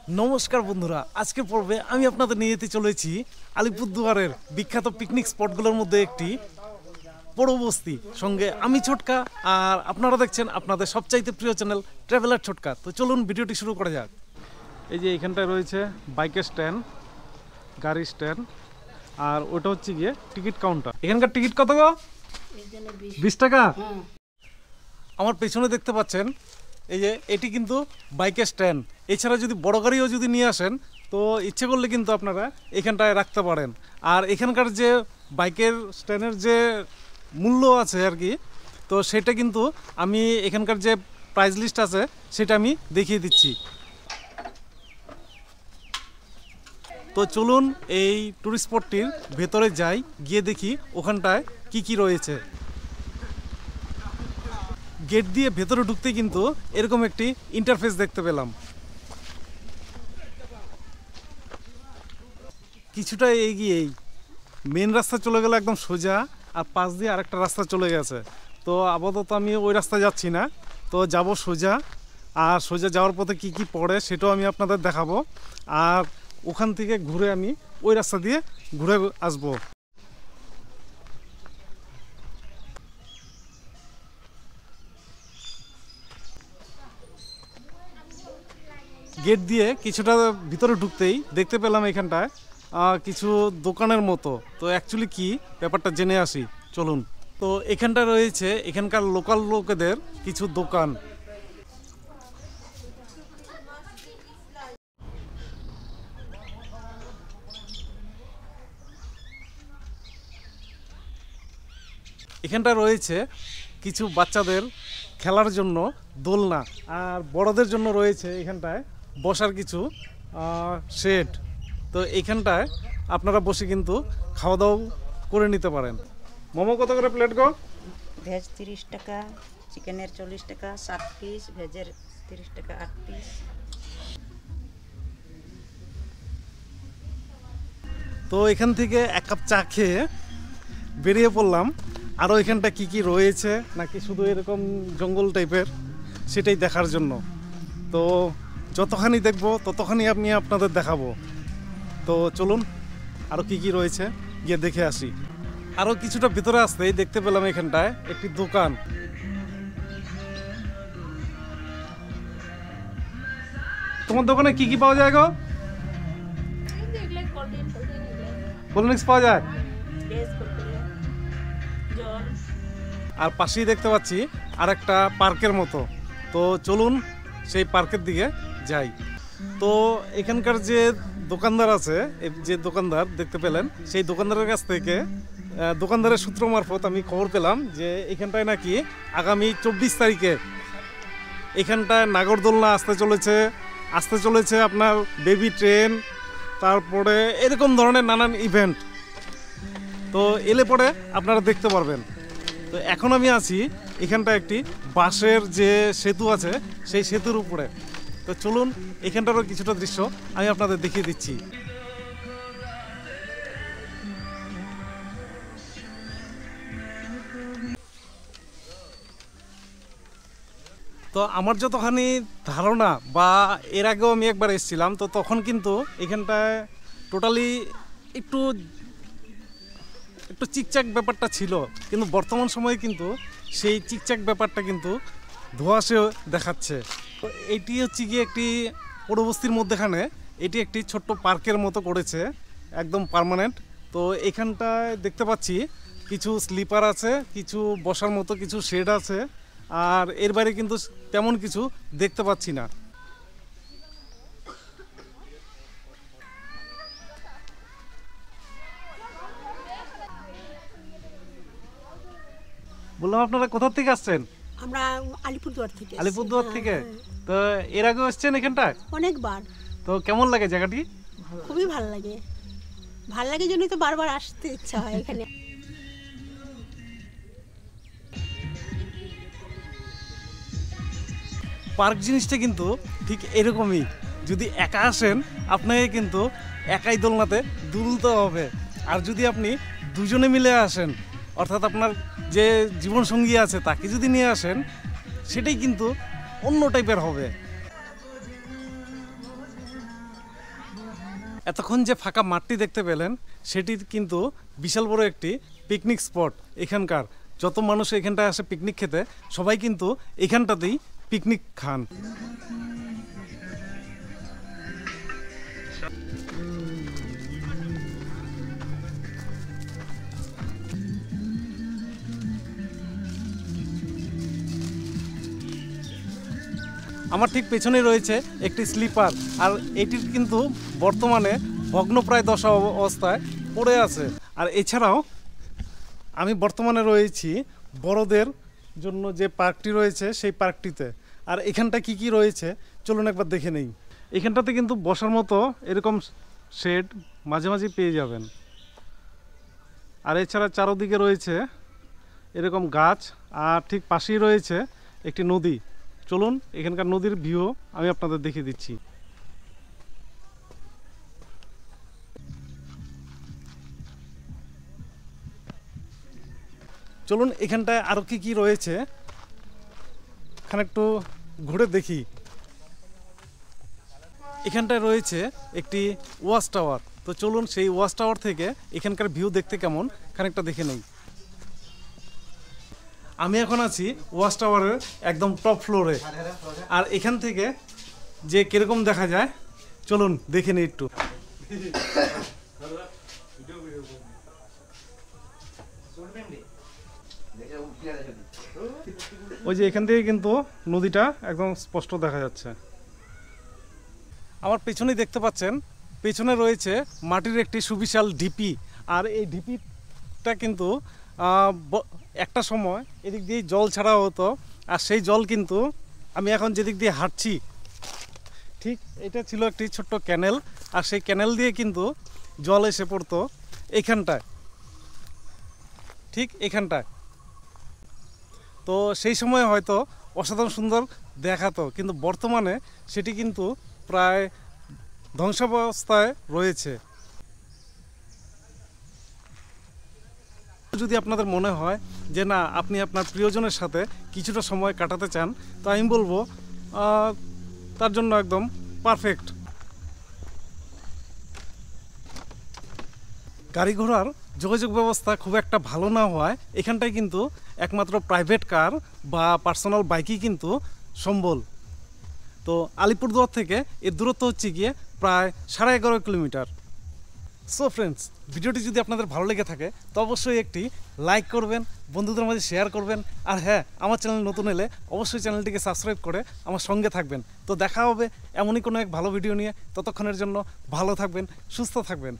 নমস্কার বন্ধুরা, আজকের পর্বে আমি আপনাদের নিয়ে যেতে চলেছি আলিপুরদুয়ারের বিখ্যাত পিকনিক স্পটগুলোর মধ্যে একটি বড় বস্তি। সঙ্গে আমি ছোটকা, আর আপনারা দেখছেন আপনাদের সবচাইতে প্রিয় চ্যানেল ট্রাভেলার ছোটকা। তো চলুন ভিডিওটি শুরু করা যাক। এই যে এখানটায় রয়েছে বাইকের স্ট্যান্ড, গাড়ির স্ট্যান্ড, আর ওটা হচ্ছে গিয়ে টিকিট কাউন্টার। এখানকার টিকিট কত গো? 20 টাকা। আমার পেছনে দেখতে পাচ্ছেন এই যে এটি কিন্তু বাইকের স্ট্যান্ড। এছাড়া যদি বড় গাড়িও যদি নিয়ে আসেন তো ইচ্ছে করলে কিন্তু আপনারা এখানটায় রাখতে পারেন। আর এখানকার যে বাইকের স্ট্যান্ডের যে মূল্য আছে আর কি, তো সেটা কিন্তু আমি এখানকার যে প্রাইস লিস্ট আছে সেটা আমি দেখিয়ে দিচ্ছি। তো চলুন এই টুরিস্ট স্পটটির ভেতরে যাই, গিয়ে দেখি ওখানটায় কি কি রয়েছে। গেট দিয়ে ভেতরে ঢুকতে কিন্তু এরকম একটি ইন্টারফেস দেখতে পেলাম। কিছুটা এগিয়েই মেন রাস্তা চলে গেল একদম সোজা, আর পাশ দিয়ে আরেকটা রাস্তা চলে গেছে। তো আপাতত আমি ওই রাস্তায় যাচ্ছি না, তো যাব সোজা। আর সোজা যাওয়ার পথে কি কি পড়ে সেটাও আমি আপনাদের দেখাবো। আর ওখান থেকে ঘুরে আমি ওই রাস্তা দিয়ে ঘুরে আসবো। গেট দিয়ে কিছুটা ভিতরে ঢুকতেই দেখতে পেলাম এখানটায় কিছু দোকানের মতো। তো অ্যাকচুয়ালি কি ব্যাপারটা জেনে আসি, চলুন। তো এখানটা রয়েছে এখানকার লোকাল লোকেদের কিছু দোকান। এখানটা রয়েছে কিছু বাচ্চাদের খেলার জন্য দোলনা, আর বড়দের জন্য রয়েছে এখানটায় বসার কিছু শেড। তো এইখানটায় আপনারা বসে কিন্তু খাওয়া দাওয়া করে নিতে পারেন। মোমো কত করে প্লেট গো? ভেজ 30 টাকা, চিকেনের 40 টাকা 7 পিস, ভেজের 30 টাকা 8 পিস। তো এখান থেকে এক কাপ চা খেয়ে বেরিয়ে পড়লাম আরও এখানটা কি কি রয়েছে, নাকি শুধু এরকম জঙ্গল টাইপের সেটাই দেখার জন্য। তো যতখানি দেখবো ততখানি আমি আপনাদের দেখাবো। তো চলুন আরও কি কি রয়েছে গিয়ে দেখে আসি। আরও কিছুটা ভিতরে আসতেই দেখতে পেলাম এখানটায় একটি দোকান। তোমার দোকানে কি কি পাওয়া যায় গো? কোল্ড ড্রিঙ্কস পাওয়া যায়, আর পাশেই দেখতে পাচ্ছি আর একটা পার্কের মতো। তো চলুন সেই পার্কের দিকে যাই। তো এখানকার যে দোকানদার আছে, যে দোকানদার দেখতে পেলেন, সেই দোকানদারের কাছ থেকে দোকানদারের সূত্র মারফত আমি খবর পেলাম যে এখানটায় নাকি আগামী 24 তারিখে এখানটায় নাগরদোলনা আসতে চলেছে আপনার বেবি ট্রেন, তারপরে এরকম ধরনের নানান ইভেন্ট। তো এলে পরে আপনারা দেখতে পারবেন। তো এখন আমি আছি এখানটা একটি বাঁশের যে সেতু আছে সেই সেতুর উপরে। তো চলুন এখানটারও কিছুটা দৃশ্য আমি আপনাদের দেখিয়ে দিচ্ছি। তো আমার যতখানি ধারণা, বা এর আগেও আমি একবার এসেছিলাম, তো তখন কিন্তু এখানটায় টোটালি একটু চিকচাক ব্যাপারটা ছিল, কিন্তু বর্তমান সময়ে কিন্তু সেই চিকচাক ব্যাপারটা কিন্তু ধোঁয়াশেও দেখাচ্ছে। তো এইটি হচ্ছে গিয়ে একটি পৌরবস্তির মধ্যেখানে এটি একটি ছোট্ট পার্কের মতো করেছে, একদম পার্মানেন্ট। তো এখানটায় দেখতে পাচ্ছি কিছু স্লিপার আছে, কিছু বসার মতো কিছু শেড আছে, আর এর বাইরে কিন্তু তেমন কিছু দেখতে পাচ্ছি না। বললাম আপনারা কোথা থেকে আসছেন? আমরা আলিপুরদুয়ার থেকে। আলিপুরদুয়ার থেকে? তো এর আগেও এসেছেন এখানটায়? অনেকবার। তো কেমন লাগে জায়গাটি? খুবই ভালো লাগে, ভালো লাগে জন্যই তো বারবার আসতে ইচ্ছা হয় এখানে। পার্ক জিনিসটা কিন্তু ঠিক এরকমই। যদি একা আসেন আপনাকে কিন্তু একাই দোলনাতে দুলতে হবে, আর যদি আপনি দুজনে মিলে আসেন, অর্থাৎ আপনার যে জীবনসঙ্গী আছে তাকে যদি নিয়ে আসেন, সেটাই কিন্তু অন্য টাইপের হবে। এতক্ষণ যে ফাঁকা মাঠটি দেখতে পেলেন সেটি কিন্তু বিশাল বড় একটি পিকনিক স্পট। এখানকার যত মানুষ এখানটায় আসে পিকনিক খেতে সবাই কিন্তু এখানটাতেই পিকনিক খান। আমার ঠিক পেছনে রয়েছে একটি স্লিপার, আর এটির কিন্তু বর্তমানে ভগ্নপ্রায় দশা অবস্থায় পড়ে আছে। আর এছাড়াও আমি বর্তমানে রয়েছি বড়দের জন্য যে পার্কটি রয়েছে সেই পার্কটিতে। আর এখানটা কি কি রয়েছে চলুন একবার দেখে নেই। এখানটাতে কিন্তু বসার মতো এরকম শেড মাঝে মাঝে পেয়ে যাবেন। আর এছাড়া চারদিকে রয়েছে এরকম গাছ, আর ঠিক পাশেই রয়েছে একটি নদী। চলুন এখানকার নদীর ভিউ আমি আপনাদের দেখিয়ে দিচ্ছি। চলুন এখানটায় আরও কি কি রয়েছে এখানে একটু ঘুরে দেখি। এখানটায় রয়েছে একটি ওয়াচ টাওয়ার। তো চলুন সেই ওয়াচ টাওয়ার থেকে এখানকার ভিউ দেখতে কেমন খানিকটা দেখে নেই। আমি এখন আছি ওয়াচ টাওয়ারের একদম টপ ফ্লোরে, আর এখান থেকে যে কিরকম দেখা যায় চলুন দেখে নিই একটু। ওই যে এখান থেকে কিন্তু নদীটা একদম স্পষ্ট দেখা যাচ্ছে। আমার পেছনেই দেখতে পাচ্ছেন, পেছনে রয়েছে মাটির একটি সুবিশাল ঢিপি। আর এই ঢিপিটা কিন্তু একটা সময় এদিক দিয়ে জল ছাড়া হতো, আর সেই জল কিন্তু আমি এখন যেদিক দিয়ে হাঁটছি ঠিক এটা ছিল একটি ছোট্ট ক্যানেল, আর সেই ক্যানেল দিয়ে কিন্তু জল এসে পড়তো এইখানটায়, ঠিক এখানটায়। তো সেই সময় হয়তো অসাধারণ সুন্দর দেখাতো, কিন্তু বর্তমানে সেটি কিন্তু প্রায় ধ্বংসাবস্থায় রয়েছে। যদি আপনাদের মনে হয় যে না আপনি আপনার প্রিয়জনের সাথে কিছুটা সময় কাটাতে চান, তো আমি বলবো তার জন্য একদম পারফেক্ট। গাড়ি ঘোড়ার যোগাযোগ ব্যবস্থা খুব একটা ভালো না হওয়ায় এখানটায় কিন্তু একমাত্র প্রাইভেট কার বা পার্সোনাল বাইকই কিন্তু সম্বল। তো আলিপুরদুয়ার থেকে এর দূরত্ব হচ্ছে গিয়ে প্রায় 11.5 কিলোমিটার। সো ফ্রেন্ডস, ভিডিওটি যদি আপনাদের ভালো লেগে থাকে তো অবশ্যই একটি লাইক করবেন, বন্ধুদের মাঝে শেয়ার করবেন, আর হ্যাঁ, আমার চ্যানেল নতুন এলে অবশ্যই চ্যানেলটিকে সাবস্ক্রাইব করে আমার সঙ্গে থাকবেন। তো দেখা হবে এমনই কোনো এক ভালো ভিডিও নিয়ে। ততক্ষণের জন্য ভালো থাকবেন, সুস্থ থাকবেন।